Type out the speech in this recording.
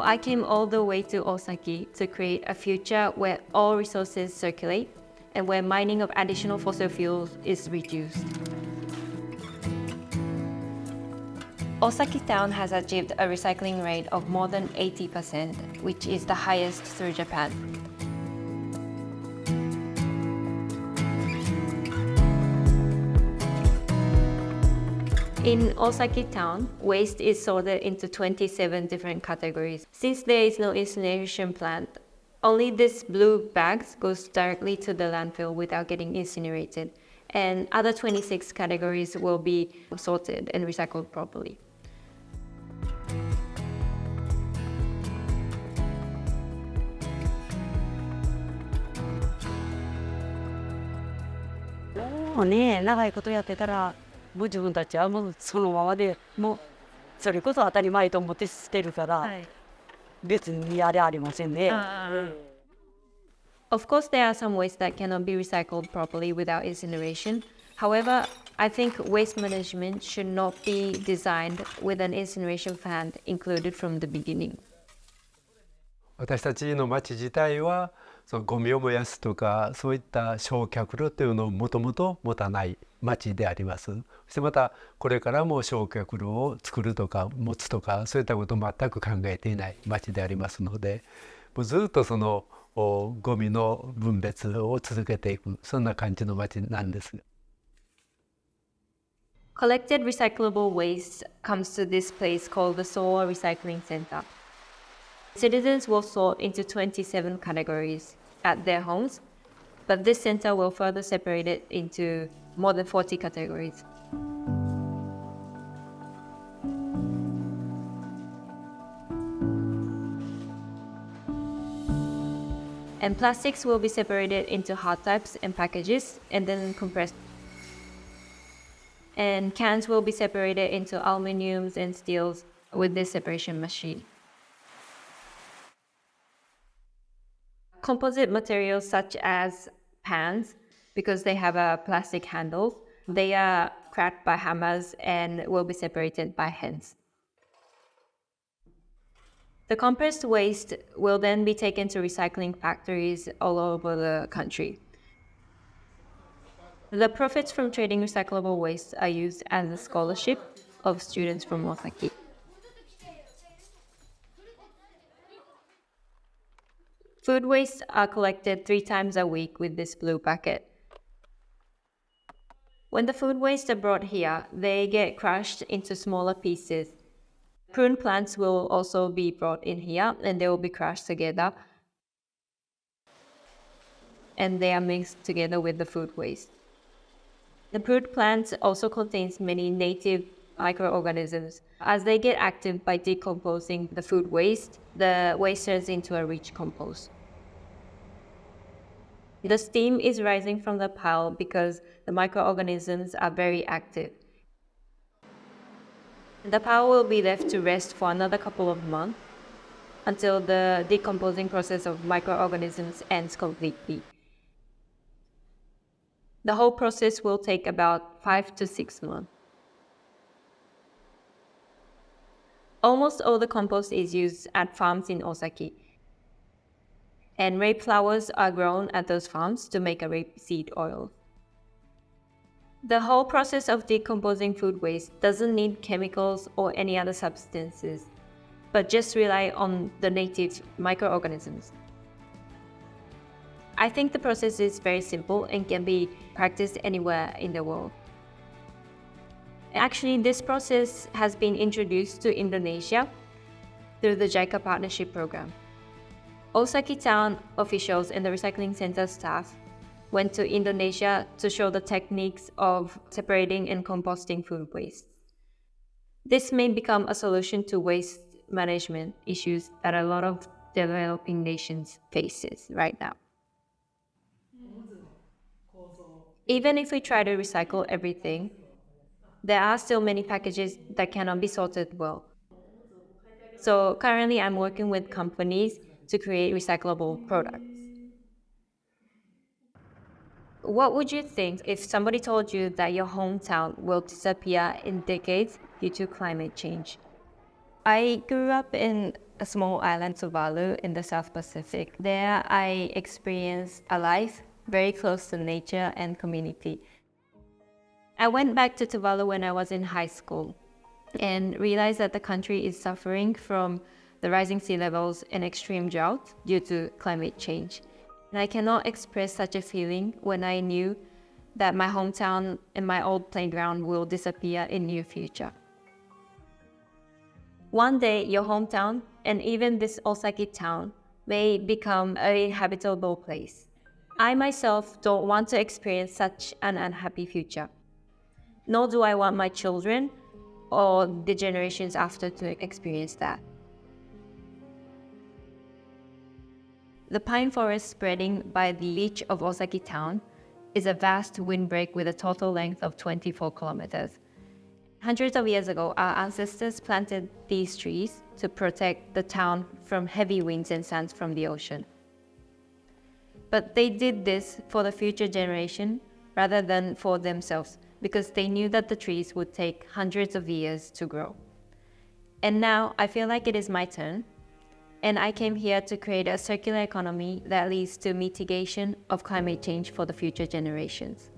I came all the way to Osaki to create a future where all resources circulate and where mining of additional fossil fuels is reduced. Osaki town has achieved a recycling rate of more than 80%, which is the highest through Japan. In Osaki town, waste is sorted into 27 different categories. Since there is no incineration plant, only these blue bags goes directly to the landfill without getting incinerated, and other 26 categories will be sorted and recycled properly.もうね、長いことやってたら、もう自分たちはもうそのままでもうそれこそ当たり前と思ってしてるから、別にあれありませんね。Of course, there are some waste that cannot be recycled properly without incineration. However, I think waste management should not be designed with an incineration plant included from the beginning. 私たちの町自体はそのゴミを燃やすとかそういった焼却炉というのをもともと持たない町であります。そしてまたこれからも焼却炉を作るとか持つとかそういったことを全く考えていない町でありますので、もうずっとそのゴミの分別を続けていく、そんな感じの町なんです。Collected recyclable waste comes to this place called the Soa Recycling Center. Citizens will sort into 27 categories at their homes, but this center will further separate it into more than 40 categories. And plastics will be separated into hard types and packages and then compressed. And cans will be separated into aluminiums and steels with this separation machine. Composite materials such as pans, because they have a plastic handle, they are cracked by hammers and will be separated by hands. The compressed waste will then be taken to recycling factories all over the country. The profits from trading recyclable waste are used as a scholarship of students from Osaki. Food wastes are collected 3 times a week with this blue bucket. When the food wastes are brought here, they get crushed into smaller pieces. Prune plants will also be brought in here and they will be crushed together. And they are mixed together with the food waste. The prune plants also contains many native microorganisms. As they get active by decomposing the food waste, the waste turns into a rich compost. The steam is rising from the pile because the microorganisms are very active. The pile will be left to rest for another couple of months until the decomposing process of microorganisms ends completely. The whole process will take about 5 to 6 months. Almost all the compost is used at farms in Osaki. And rape flowers are grown at those farms to make a rapeseed oil. The whole process of decomposing food waste doesn't need chemicals or any other substances, but just rely on the native microorganisms. I think the process is very simple and can be practiced anywhere in the world. Actually, this process has been introduced to Indonesia through the JICA partnership program. Osaki town officials and the recycling center staff went to Indonesia to show the techniques of separating and composting food waste. This may become a solution to waste management issues that a lot of developing nations faces right now. Even if we try to recycle everything, there are still many packages that cannot be sorted well. So currently I'm working with companies to create recyclable products. What would you think if somebody told you that your hometown will disappear in decades due to climate change? I grew up in a small island Tuvalu in the South Pacific. There I experienced a life very close to nature and community. I went back to Tuvalu when I was in high school and realized that the country is suffering from the rising sea levels and extreme drought due to climate change. And I cannot express such a feeling when I knew that my hometown and my old playground will disappear in near future. One day, your hometown and even this Osaki town may become a habitable place. I myself don't want to experience such an unhappy future, nor do I want my children or the generations after to experience that. The pine forest spreading by the beach of Osaki town is a vast windbreak with a total length of 24 kilometers. Hundreds of years ago, our ancestors planted these trees to protect the town from heavy winds and sands from the ocean. But they did this for the future generation rather than for themselves, because they knew that the trees would take hundreds of years to grow. And now I feel like it is my turn, and I came here to create a circular economy that leads to mitigation of climate change for the future generations.